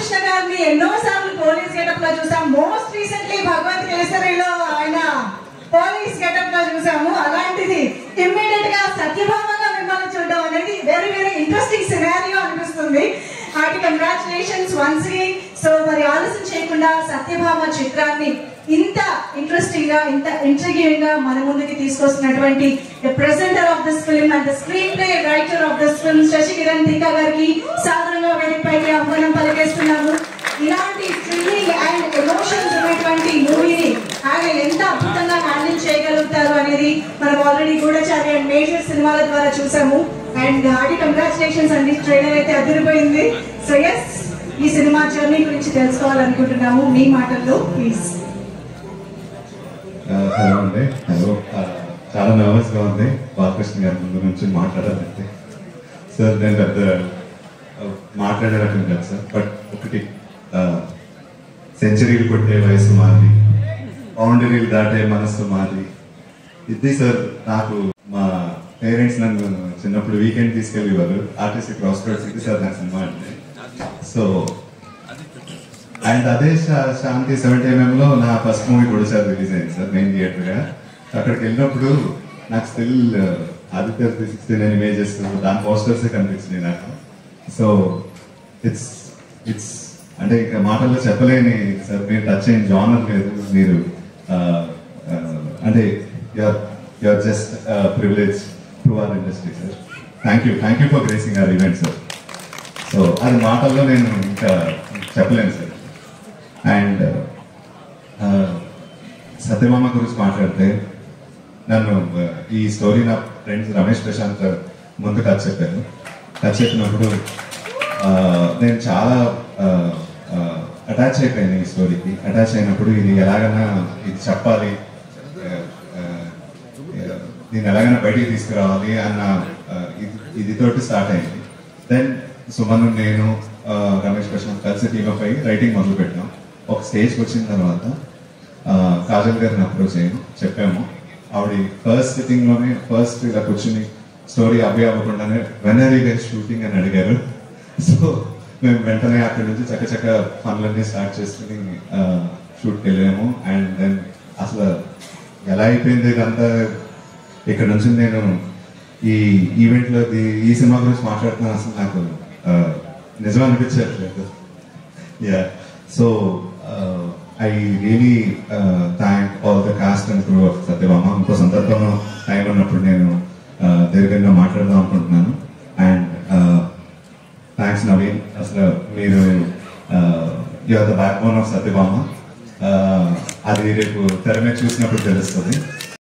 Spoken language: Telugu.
బాలకృష్ణ గారిని ఎన్నోసార్లు పోలీస్ గెటప్ లో చూసాం. మోస్ట్ రీసెంట్లీ భగవంత్ కేసరిలో ఆయన పోలీస్ గెటప్ లో చూసాము. అలాంటిది ఇమ్మీడియట్ గా సత్యభామగా మిమ్మల్ని చూడడం అనేది వెరీ వెరీ ఇంట్రెస్టింగ్ సినారియో అనిపిస్తుంది. Hearty congratulations once again. So మరి ఆలస్యం చేయకుండా సత్యభామ చిత్రాన్ని ఇంత ఇంట్రెస్టింగ్ గా ఇంత ఇంట్రిగింగ్ గా మన ముందుకి తీసుకొస్తున్నటువంటి presenter of this film and the screenplay writer of this film Sashikiran Tikka గారికి సాధారణంగా వేదికపైకి ఆహ్వానం పలికేస్తున్నాము. ఇలాంటి థ్రిల్లింగ్ అండ్ ఎమోషన్స్ ఉన్నటువంటి మూవీని ఆయన ఎంత అద్భుతంగా హ్యాండిల్ చేయగలుగుతారు అనేది మనం ఆల్రెడీ గూఢచారి అండ్ మేజర్ సినిమాల ద్వారా చూసాము. అండ్ హార్టీ కంగ్రాచులేషన్స్ అండి, ట్రైలర్ అయితే అదిరిపోయింది. సో ఎస్, ఈ సినిమా జర్నీ గురించి తెలుసుకోవాలనుకుంటున్నాము మీ మాటల్లో ప్లీజ్. హలో అండి. హలో, చాలా నర్వస్ గా ఉంది బాలకృష్ణ గారి ముందు నుంచి మాట్లాడాలంటే. సార్ నేను పెద్ద మాట్లాడేటట్టు కాదు సార్, బట్ ఒకటి సెంచరీలు కొట్టే వయసు మాది, బౌండరీలు దాటే మనస్సు మాది. ఇది సార్, నాకు మా పేరెంట్స్ నన్ను చిన్నప్పుడు వీకెండ్ తీసుకెళ్ళేవారు ఆర్టీసీ క్రాస్ రోడ్స్. ఇది సార్ నా సినిమా అంటే. సో అండ్ అదే శాంతి 70mm లో నా ఫస్ట్ మూవీ కూడా సార్ రిలీజ్ అయింది సార్ మెయిన్ థియేటర్ గా. అక్కడికి వెళ్ళినప్పుడు నాకు స్టిల్ ఆదిత్య 369 ఇమేజెస్ దాని పోస్టర్స్ కనిపించినాయి నాకు. సో ఇట్స్ అంటే ఇంకా మాటల్లో చెప్పలేని సార్, మీరు టచ్ అయిన జానర్ లేదు. మీరు అంటే you are just privilege to our industry sir. Thank you for gracing our event sir. So అది మాటల్లో నేను ఇంకా చెప్పలేను సార్. అండ్ సత్యభామ గురించి మాట్లాడితే, నన్ను ఈ స్టోరీ నా ఫ్రెండ్స్ రమేష్ ప్రశాంత్ ముందు కథ చెప్పినప్పుడు నేను చాలా అటాచ్ అయిపోయాను ఈ స్టోరీకి. అటాచ్ అయినప్పుడు ఇది ఎలాగైనా ఇది చెప్పాలి, దీన్ని ఎలాగైనా బయటికి తీసుకురావాలి అన్న ఇదితోటి స్టార్ట్ అయింది. దెన్ సుమన్, నేను, రమేష్ ప్రశాంత్ కలిసి టీమ్ అప్ అయ్యి రైటింగ్ మొదలు పెట్టాం. ఒక స్టేజ్కి వచ్చిన తర్వాత కాజల్ గారిని అప్రోచ్ అయ్యాను, చెప్పాము. ఆవిడ ఫస్ట్ సిట్టింగ్ లోనే ఫస్ట్ ఇలా కూర్చుని స్టోరీ అవ్వకుండానే when are you guys shooting అని అడిగారు. సో మేము వెంటనే అక్కడి నుంచి చక్కచక్క పనులన్నీ స్టార్ట్ చేసుకుని షూట్కి వెళ్ళాము. అండ్ దెన్ అసలు ఎలా అయిపోయింది ఇదంతా. ఇక్కడ నుంచి నేను ఈ ఈవెంట్లో ఈ సినిమా గురించి మాట్లాడుతున్నాను, అసలు నాకు నిజం అనిపించట్లేదు. Yeah, so I really thank all the cost and crew of Satyabhama. ఇంకో సందర్భంలో టైం ఉన్నప్పుడు నేను దీర్ఘంగా మాట్లాడదాం అనుకుంటున్నాను. అండ్ థ్యాంక్స్ నవీన్, అసలు మీరు you are the backbone of Satyabhama. అది రేపు తెర మీద చూసినప్పుడు తెలుస్తుంది.